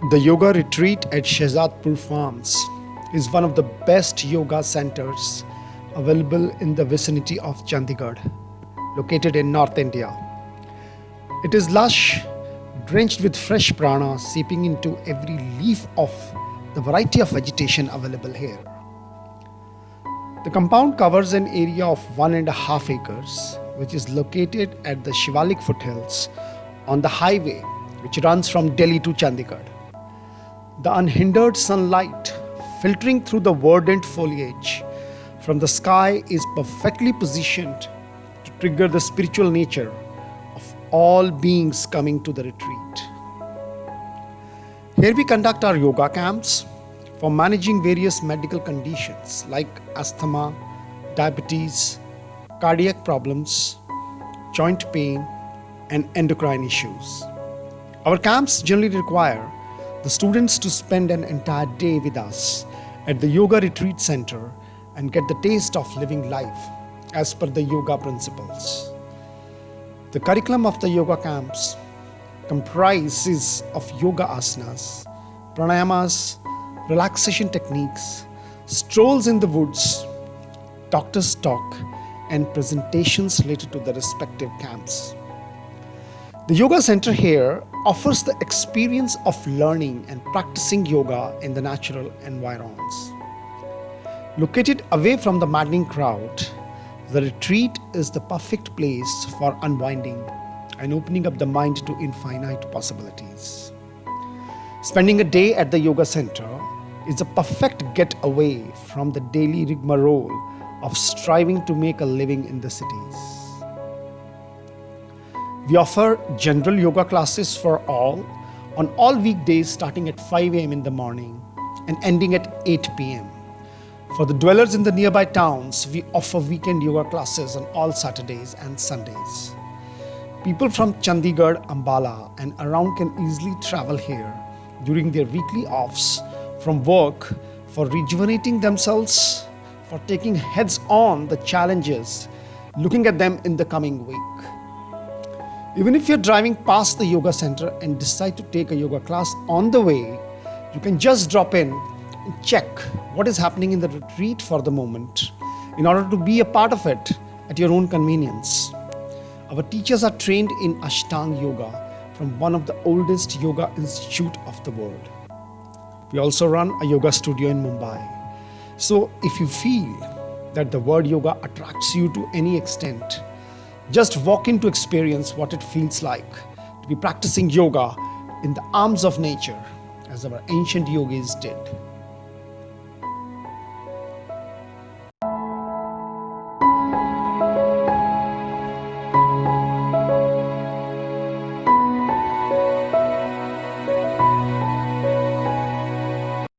The yoga retreat at Shehzadpur Farms is one of the best yoga centers available in the vicinity of Chandigarh, located in North India. It is lush, drenched with fresh prana seeping into every leaf of the variety of vegetation available here. The compound covers an area of 1.5 acres, which is located at the Shivalik foothills on the highway which runs from Delhi to Chandigarh. The unhindered sunlight filtering through the verdant foliage from the sky is perfectly positioned to trigger the spiritual nature of all beings coming to the retreat. Here we conduct our yoga camps for managing various medical conditions like asthma, diabetes, cardiac problems, joint pain, and endocrine issues. Our camps generally require the students to spend an entire day with us at the Yoga Retreat Center and get the taste of living life as per the yoga principles. The curriculum of the yoga camps comprises of yoga asanas, pranayamas, relaxation techniques, strolls in the woods, doctor's talk, and presentations related to the respective camps. The yoga center here offers the experience of learning and practicing yoga in the natural environs. Located away from the maddening crowd, the retreat is the perfect place for unwinding and opening up the mind to infinite possibilities. Spending a day at the yoga center is a perfect getaway from the daily rigmarole of striving to make a living in the cities. We offer general yoga classes for all on all weekdays starting at 5 a.m. in the morning and ending at 8 p.m. For the dwellers in the nearby towns, we offer weekend yoga classes on all Saturdays and Sundays. People from Chandigarh, Ambala and around can easily travel here during their weekly offs from work for rejuvenating themselves, for taking heads on the challenges, looking at them in the coming week. Even if you're driving past the yoga center and decide to take a yoga class on the way, you can just drop in and check what is happening in the retreat for the moment in order to be a part of it at your own convenience. Our teachers are trained in Ashtanga Yoga from one of the oldest yoga institutes of the world. We also run a yoga studio in Mumbai. So if you feel that the word yoga attracts you to any extent, just walk in to experience what it feels like to be practicing yoga in the arms of nature as our ancient yogis did.